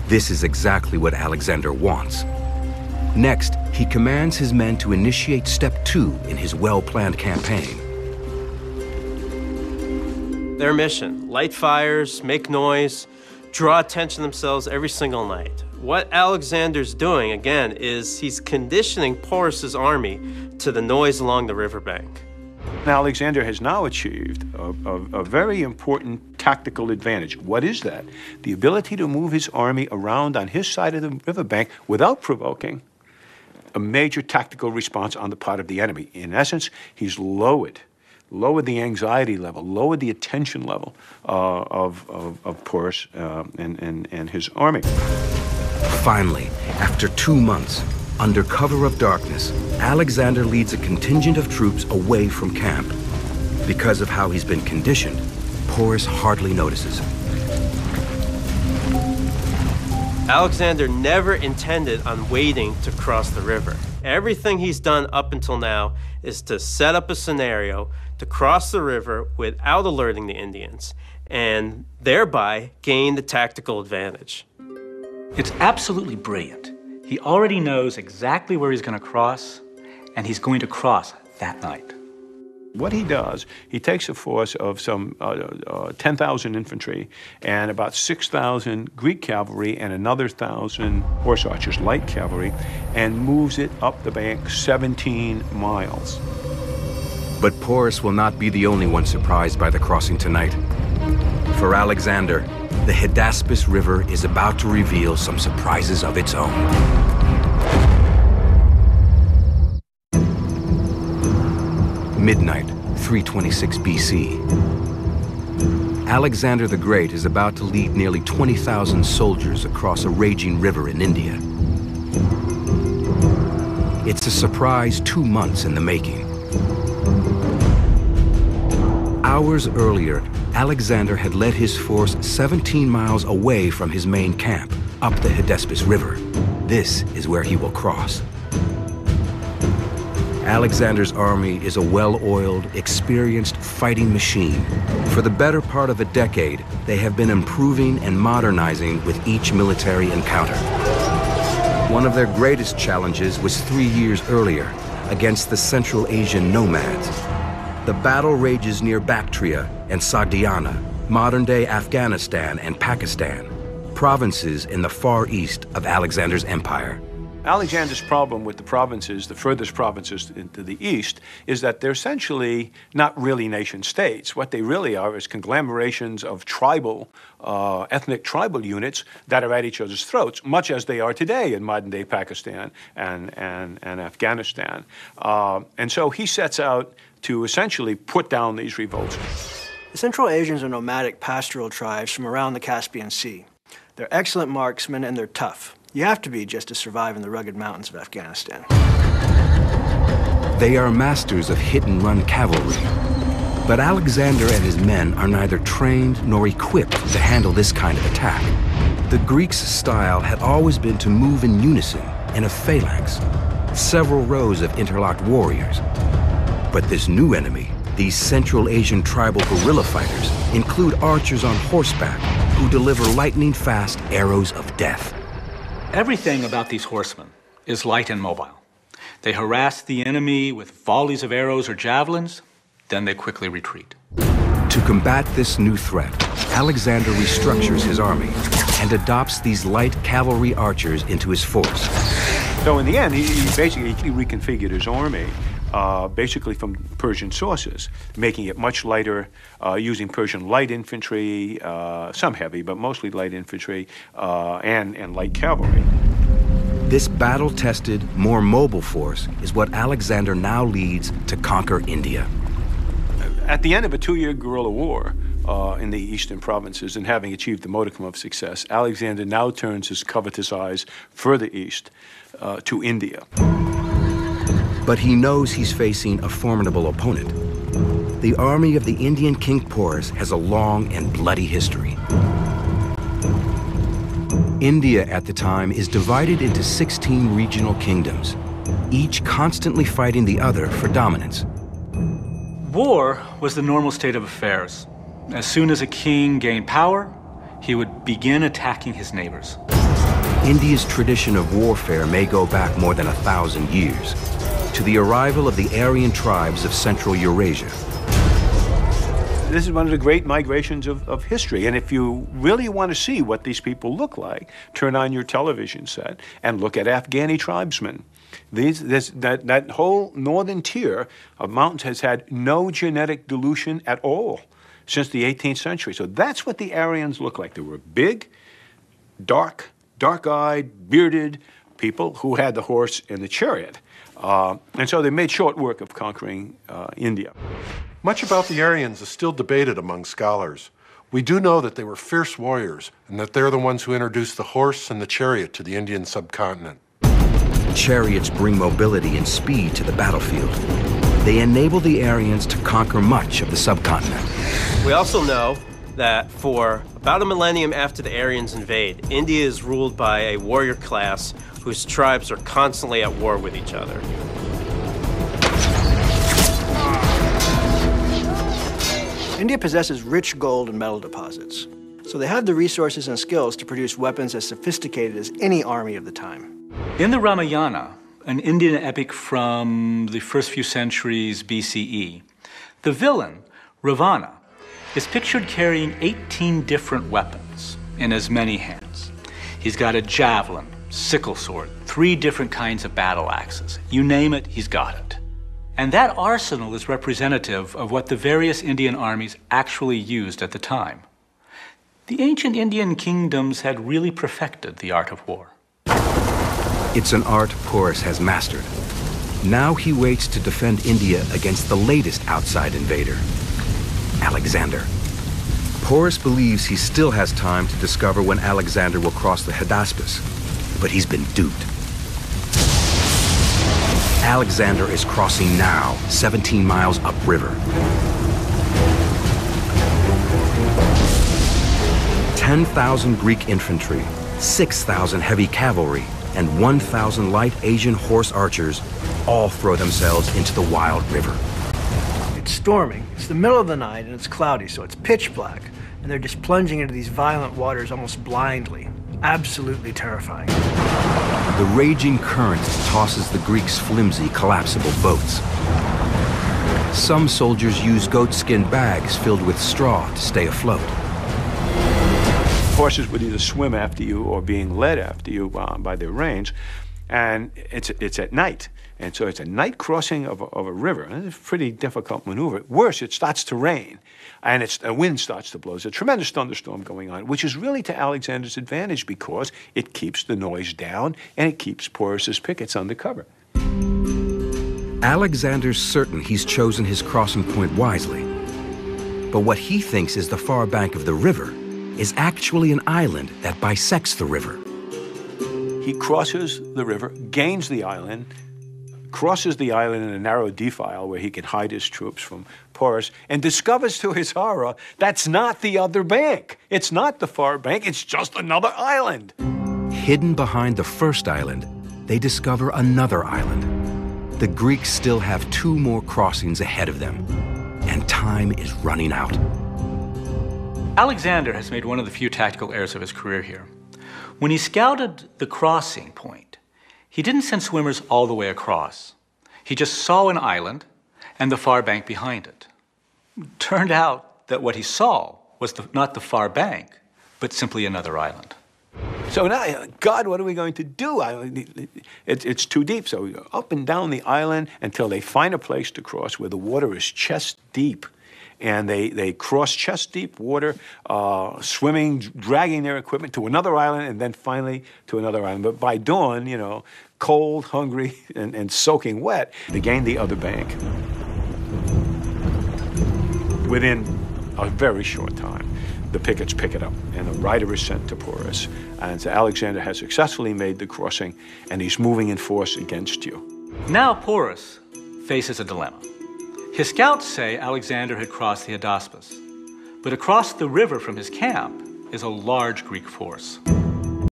This is exactly what Alexander wants. Next, he commands his men to initiate step 2 in his well-planned campaign. Their mission: light fires, make noise, draw attention to themselves every single night. What Alexander's doing, again, is he's conditioning Porus's army to the noise along the riverbank. Alexander has now achieved a very important tactical advantage. What is that? The ability to move his army around on his side of the riverbank without provoking a major tactical response on the part of the enemy. In essence, he's lowered the anxiety level, lowered the attention level of Porus and his army. Finally, after 2 months, under cover of darkness, Alexander leads a contingent of troops away from camp. Because of how he's been conditioned, Porus hardly notices. Alexander never intended on waiting to cross the river. Everything he's done up until now is to set up a scenario to cross the river without alerting the Indians, and thereby gain the tactical advantage. It's absolutely brilliant. He already knows exactly where he's going to cross, and he's going to cross that night. What he does, he takes a force of some 10,000 infantry and about 6,000 Greek cavalry and another 1,000 horse archers, light cavalry, and moves it up the bank 17 miles. But Porus will not be the only one surprised by the crossing tonight. For Alexander, the Hydaspes River is about to reveal some surprises of its own. Midnight, 326 BC. Alexander the Great is about to lead nearly 20,000 soldiers across a raging river in India. It's a surprise 2 months in the making. Hours earlier, Alexander had led his force 17 miles away from his main camp, up the Hydaspes River. This is where he will cross. Alexander's army is a well-oiled, experienced fighting machine. For the better part of a decade, they have been improving and modernizing with each military encounter. One of their greatest challenges was 3 years earlier, against the Central Asian nomads. The battle rages near Bactria and Sogdiana, modern-day Afghanistan and Pakistan, provinces in the far east of Alexander's empire. Alexander's problem with the provinces, the furthest provinces into the east, is that they're essentially not really nation states. What they really are is conglomerations of tribal, ethnic tribal units that are at each other's throats, much as they are today in modern-day Pakistan and Afghanistan. And so he sets out to essentially put down these revolts. The Central Asians are nomadic pastoral tribes from around the Caspian Sea. They're excellent marksmen and they're tough. You have to be just to survive in the rugged mountains of Afghanistan. They are masters of hit-and-run cavalry. But Alexander and his men are neither trained nor equipped to handle this kind of attack. The Greeks' style had always been to move in unison, in a phalanx, several rows of interlocked warriors. But this new enemy, these Central Asian tribal guerrilla fighters, include archers on horseback who deliver lightning-fast arrows of death. Everything about these horsemen is light and mobile. They harass the enemy with volleys of arrows or javelins, then they quickly retreat. To combat this new threat, Alexander restructures his army and adopts these light cavalry archers into his force. So in the end, he basically reconfigured his army basically from Persian sources, making it much lighter, using Persian light infantry, some heavy, but mostly light infantry, and light cavalry. This battle-tested, more mobile force is what Alexander now leads to conquer India. At the end of a 2-year guerrilla war in the eastern provinces and having achieved a modicum of success, Alexander now turns his covetous eyes further east to India. But he knows he's facing a formidable opponent. The army of the Indian King Porus has a long and bloody history. India at the time is divided into 16 regional kingdoms, each constantly fighting the other for dominance. War was the normal state of affairs. As soon as a king gained power, he would begin attacking his neighbors. India's tradition of warfare may go back more than 1,000 years, to the arrival of the Aryan tribes of Central Eurasia. This is one of the great migrations of history. And if you really want to see what these people look like, turn on your television set and look at Afghani tribesmen. That whole northern tier of mountains has had no genetic dilution at all since the 18th century. So that's what the Aryans look like. They were big, dark-eyed, bearded people who had the horse and the chariot. And so they made short work of conquering India. Much about the Aryans is still debated among scholars. We do know that they were fierce warriors and that they're the ones who introduced the horse and the chariot to the Indian subcontinent. Chariots bring mobility and speed to the battlefield. They enable the Aryans to conquer much of the subcontinent. We also know that for about a millennium after the Aryans invade, India is ruled by a warrior class whose tribes are constantly at war with each other. India possesses rich gold and metal deposits, so they have the resources and skills to produce weapons as sophisticated as any army of the time. In the Ramayana, an Indian epic from the first few centuries BCE, the villain, Ravana, is pictured carrying 18 different weapons in as many hands. He's got a javelin, sickle sword, 3 different kinds of battle axes. You name it, he's got it. And that arsenal is representative of what the various Indian armies actually used at the time. The ancient Indian kingdoms had really perfected the art of war. It's an art Porus has mastered. Now he waits to defend India against the latest outside invader, Alexander. Porus believes he still has time to discover when Alexander will cross the Hydaspes, but he's been duped. Alexander is crossing now, 17 miles upriver. 10,000 Greek infantry, 6,000 heavy cavalry, and 1,000 light Asian horse archers all throw themselves into the wild river. It's storming, it's the middle of the night, and it's cloudy, so it's pitch black, and they're just plunging into these violent waters almost blindly. Absolutely terrifying. The raging current tosses the Greeks' flimsy, collapsible boats. Some soldiers use goatskin bags filled with straw to stay afloat. Horses would either swim after you or being led after you by their reins, and it's at night. And so it's a night crossing of a river. And it's a pretty difficult maneuver. Worse, it starts to rain, and the wind starts to blow. There's a tremendous thunderstorm going on, which is really to Alexander's advantage because it keeps the noise down and it keeps Porus's pickets under cover. Alexander's certain he's chosen his crossing point wisely. But what he thinks is the far bank of the river is actually an island that bisects the river. He crosses the river, gains the island, crosses the island in a narrow defile where he can hide his troops from Porus, and discovers to his horror that's not the other bank. It's not the far bank, it's just another island. Hidden behind the first island, they discover another island. The Greeks still have 2 more crossings ahead of them, and time is running out. Alexander has made one of the few tactical errors of his career here. When he scouted the crossing point, he didn't send swimmers all the way across. He just saw an island and the far bank behind it. Turned out that what he saw was not the far bank, but simply another island. So now, God, what are we going to do? It's too deep. So we go up and down the island until they find a place to cross where the water is chest deep. And they cross chest-deep water, swimming, dragging their equipment to another island, and then finally to another island. But by dawn, you know, cold, hungry, and soaking wet, they gain the other bank within a very short time. The pickets pick it up, and the rider is sent to Porus. And so Alexander has successfully made the crossing, and he's moving in force against you. Now Porus faces a dilemma. His scouts say Alexander had crossed the Hydaspes, but across the river from his camp is a large Greek force.